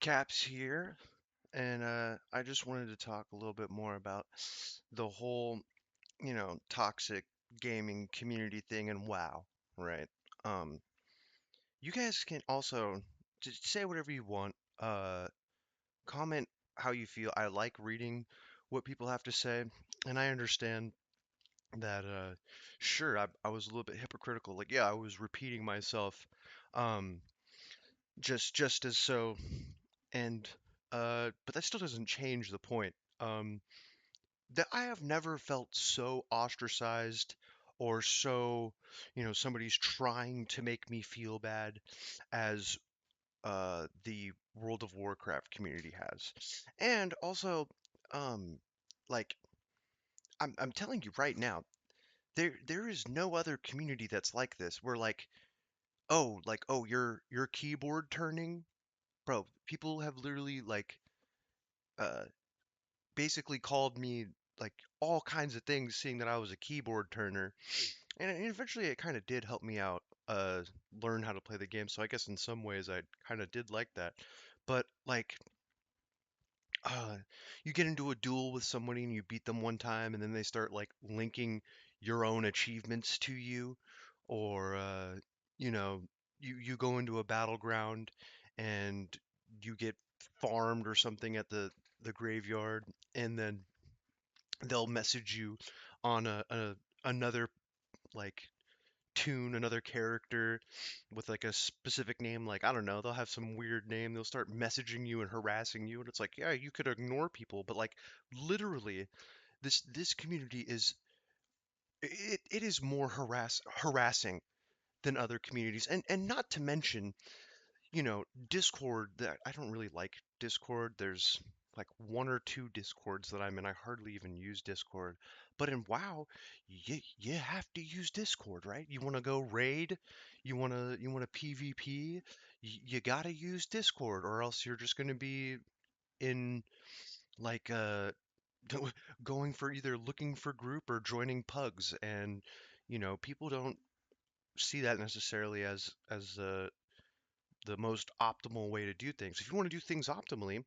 Caps here, and I just wanted to talk a little bit more about the whole, toxic gaming community thing and WoW, right? Um, you guys can also just say whatever you want. Comment how you feel. I like reading what people have to say, and I understand that. Sure, I was a little bit hypocritical. Like, yeah, I was repeating myself, um, just as so. And but that still doesn't change the point. That I have never felt so ostracized or so, somebody's trying to make me feel bad as the World of Warcraft community has. And also, um, like I'm telling you right now, there is no other community that's like this. Where like, oh, you're keyboard turning, bro. People have literally uh basically called me like all kinds of things, seeing that I was a keyboard turner. And eventually it kind of did help me out, learn how to play the game. So I guess in some ways I kind of did like that. But like, uh, you get into a duel with somebody and you beat them one time, and then they start like linking your own achievements to you, or you know, you go into a battleground and you get farmed or something at the graveyard, and then they'll message you on another like tune, another character with like a specific name. Like, I don't know, they'll have some weird name. They'll start messaging you and harassing you, and it's like, yeah, you could ignore people, but like literally, this community is it is more harassing than other communities, and not to mention, Discord. That I don't really like Discord. There's like one or two Discords that I'm in. I hardly even use Discord. But in WoW, you have to use Discord, right? You want to go raid, you want to PvP, you got to use Discord, or else you're just going to be in like going for either looking for group or joining pugs, and people don't see that necessarily as the most optimal way to do things. If you want to do things optimally,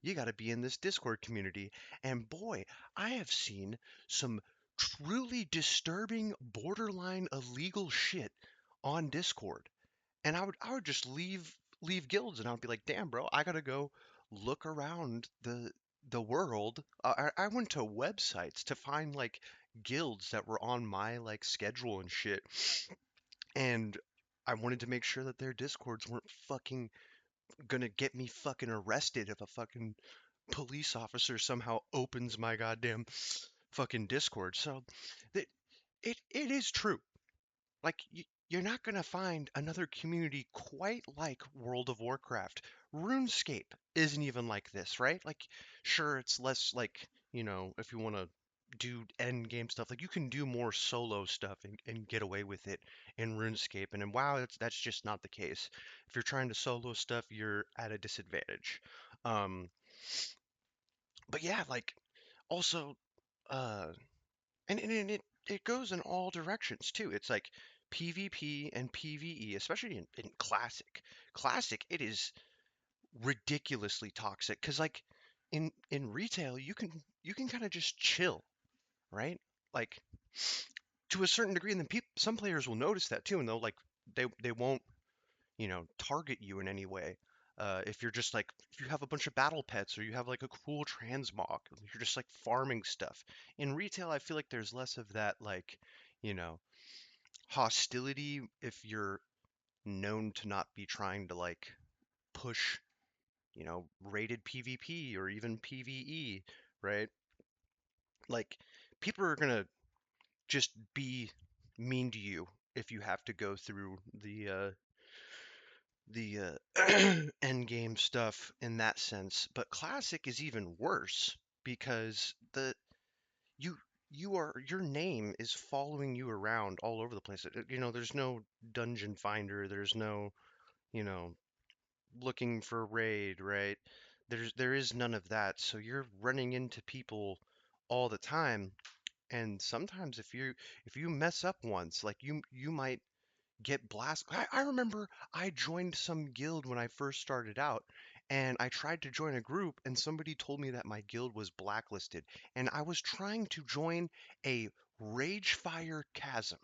you got to be in this Discord community. And boy, I have seen some truly disturbing, borderline illegal shit on Discord. And I would just leave guilds, and I would be like, "Damn, bro, I got to go look around the world." I went to websites to find like guilds that were on my like schedule and shit. And I wanted to make sure that their discords weren't fucking gonna get me fucking arrested if a fucking police officer somehow opens my goddamn fucking Discord. So that it is true. Like you're not gonna find another community quite like World of Warcraft. RuneScape isn't even like this, right? Like, sure, it's less like, if you want to do end game stuff, like you can do more solo stuff and get away with it in RuneScape. And in WoW, that's just not the case. If you're trying to solo stuff, you're at a disadvantage. Um, but yeah, like also, uh, and it goes in all directions too. It's like PvP and PvE, especially in Classic. Classic, it is ridiculously toxic because like in retail, you can kind of just chill, right? Like to a certain degree, and then some players will notice that too, and they'll like they won't target you in any way. If you're just like, if you have a bunch of battle pets or you have like a cool transmog, you're just like farming stuff. In retail, I feel like there's less of that, like, you know, hostility if you're known to not be trying to like push, rated PvP or even PvE, right? Like, people are gonna just be mean to you if you have to go through end game stuff in that sense. But classic is even worse because you your name is following you around all over the place. There's no dungeon finder, there's no, you know, looking for raid, right? There is none of that. So you're running into people all the time, and sometimes if you mess up once, like you might get blast. I remember I joined some guild when I first started out, and I tried to join a group, and somebody told me that my guild was blacklisted, and I was trying to join a Ragefire Chasm,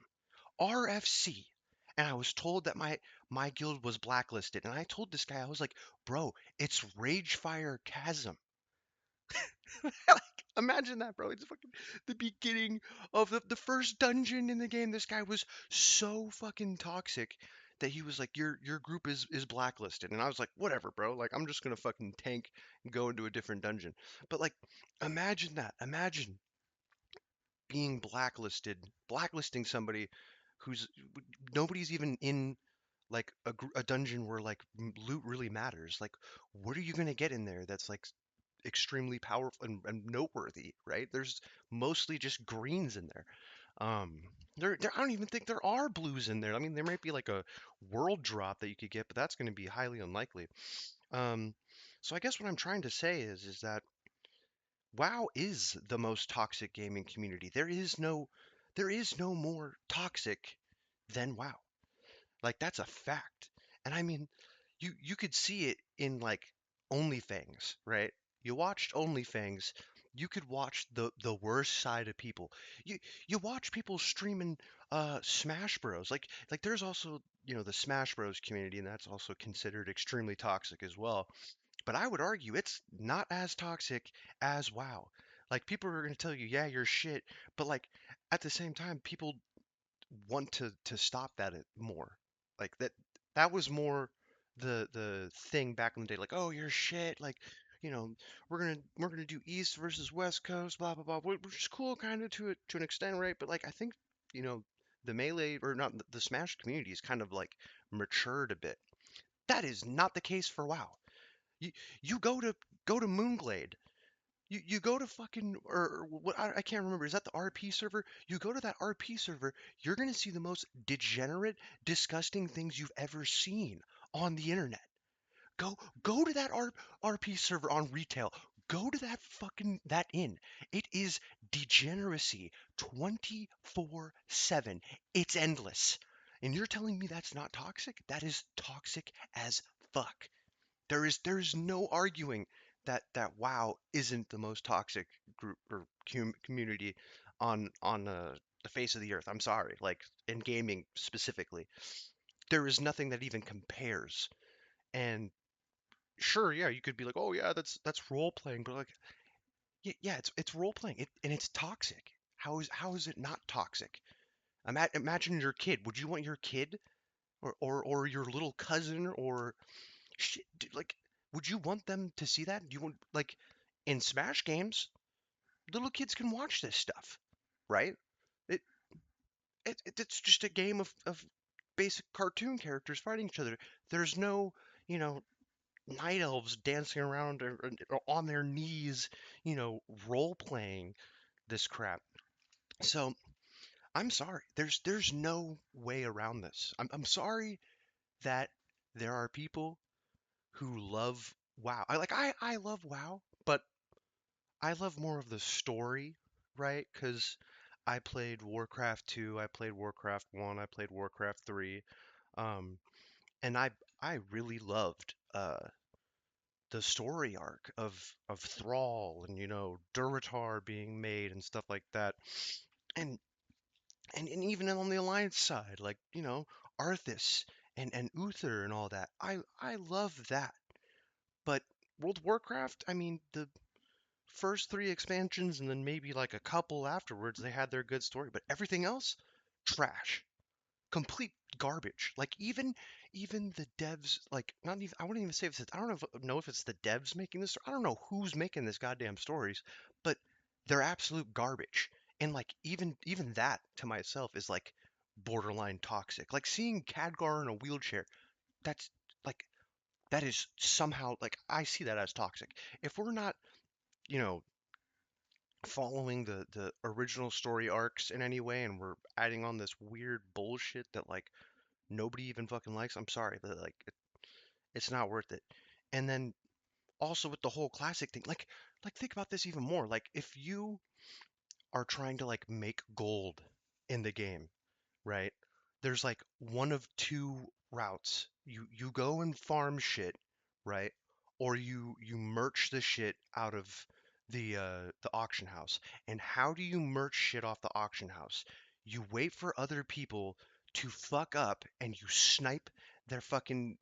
RFC, and I was told that my guild was blacklisted, and I told this guy, I was like, bro, it's Ragefire Chasm. Like, imagine that, bro. It's fucking the beginning of the first dungeon in the game. This guy was so fucking toxic that he was like, your group is blacklisted. And I was like, whatever, bro. Like, I'm just gonna fucking tank and go into a different dungeon. But like, imagine that. Imagine being blacklisted, blacklisting somebody who's nobody's even in like a dungeon where like loot really matters. Like, what are you gonna get in there that's like extremely powerful and noteworthy, right? There's mostly just greens in there. Um, I don't even think there are blues in there. I mean, there might be like a world drop that you could get, but that's going to be highly unlikely. Um, so I guess what I'm trying to say is that WoW is the most toxic gaming community. There is no more toxic than WoW. Like that's a fact. And I mean, you could see it in like OnlyFans, right? You watched OnlyFans, you could watch the worst side of people. You watch people streaming Smash Bros. Like there's also, the Smash Bros community and that's also considered extremely toxic as well. But I would argue it's not as toxic as WoW. Like people are going to tell you, yeah, you're shit, but like at the same time people want to stop that more. Like that was more the thing back in the day. Like, oh, you're shit. Like, you know, we're gonna do East versus West Coast, blah blah blah, which is cool, kind of to an extent, right? But like, I think you know the melee or not the Smash community is kind of like matured a bit. That is not the case for WoW. You you go to Moonglade, you go to fucking or what I can't remember. Is that the RP server? You go to that RP server, you're gonna see the most degenerate, disgusting things you've ever seen on the internet. Go to that RP server on retail. Go to that fucking that inn. It is degeneracy 24/7. It's endless. And you're telling me that's not toxic? That is toxic as fuck. There's no arguing that WoW isn't the most toxic group or community on the face of the earth. I'm sorry, like in gaming specifically, there is nothing that even compares. And sure, yeah, you could be like, oh yeah, that's role playing, but like, yeah, it's role playing, and it's toxic. How is it not toxic? Imagine your kid. Would you want your kid or your little cousin or shit, dude, like, would you want them to see that? Do you want like in Smash games, little kids can watch this stuff, right? It, it's just a game of basic cartoon characters fighting each other. There's no, you know, night elves dancing around or on their knees, role playing this crap. So I'm sorry. There's no way around this. I'm sorry that there are people who love WoW. I love WoW, but I love more of the story, right? Because I played Warcraft 2, I played Warcraft 1, I played Warcraft 3, um, and I really loved the story arc of Thrall and Durotar being made and stuff like that, and and even on the Alliance side, like Arthas and Uther and all that. I love that, but World of Warcraft, I mean the first three expansions and then maybe like a couple afterwards, they had their good story, but everything else, trash, complete garbage. Like even the devs, like not even I wouldn't even say if it's I don't know if it's the devs making this. I don't know who's making this goddamn stories, but they're absolute garbage. And like even that to myself is like borderline toxic. Like seeing Khadgar in a wheelchair, that's like that is somehow like I see that as toxic. If we're not, you know, following the original story arcs in any way and we're adding on this weird bullshit that like nobody even fucking likes, I'm sorry, but like it's not worth it. And then also with the whole classic thing, like think about this even more. Like if you are trying to like make gold in the game, right? there's like one of two routes. You go and farm shit, right? Or you merch the shit out of the auction house. And how do you merch shit off the auction house? You wait for other people to fuck up and you snipe their fucking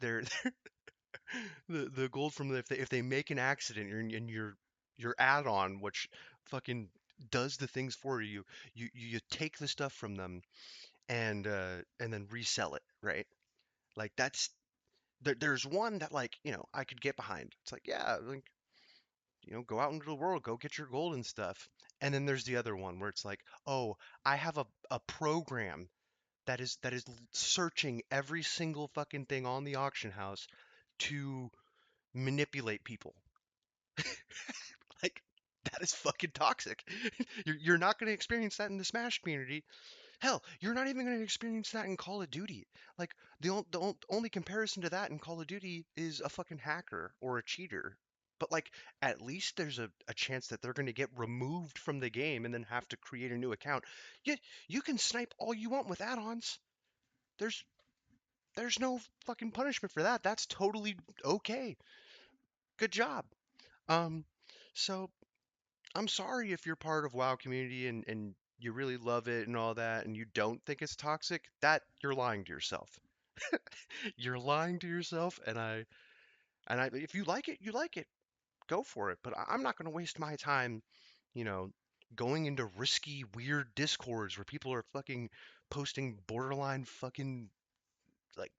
the gold from if they make an accident and your add-on which fucking does the things for you, you take the stuff from them and then resell it, right? Like there's one that like, I could get behind. It's like, yeah, like, go out into the world, go get your gold and stuff. And then there's the other one where it's like, oh, I have a program that is searching every single fucking thing on the auction house to manipulate people. Like that is fucking toxic. You're not going to experience that in the Smash community. Hell, you're not even going to experience that in Call of Duty. Like only comparison to that in Call of Duty is a fucking hacker or a cheater. But like at least there's a chance that they're going to get removed from the game and then have to create a new account. You you can snipe all you want with add-ons. There's there's no fucking punishment for that. That's totally okay. Good job. Um so I'm sorry if you're part of WoW community and you really love it and all that and you don't think it's toxic, that you're lying to yourself. You're lying to yourself and I if you like it, you like it. Go for it. But I'm not going to waste my time, you know, going into risky weird discords where people are fucking posting borderline fucking like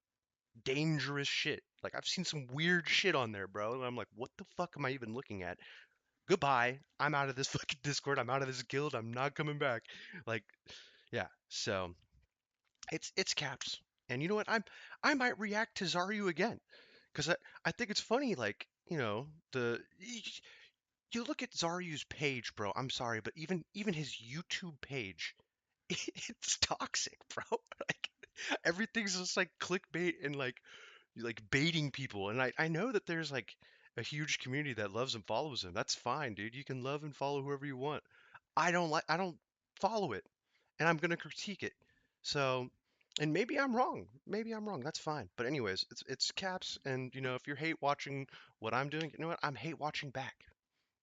dangerous shit. Like I've seen some weird shit on there, bro. And I'm like, what the fuck am I even looking at? Goodbye. I'm out of this fucking Discord. I'm out of this guild. I'm not coming back. Like, yeah. So it's caps. And you know what? I might react to Zaryu again because I think it's funny. Like, you look at Zaryu's page, bro. I'm sorry, but even his YouTube page, it's toxic, bro. Like everything's just like clickbait and like baiting people. And I know that there's like a huge community that loves and follows him. That's fine, dude. You can love and follow whoever you want. I don't follow it and I'm gonna critique it. So and maybe I'm wrong. Maybe I'm wrong. That's fine. But anyways, it's caps and if you're hate watching what I'm doing, you know what? I'm hate watching back.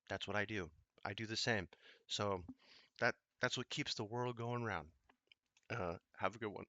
That's what I do. I do the same. So that's what keeps the world going round. Have a good one.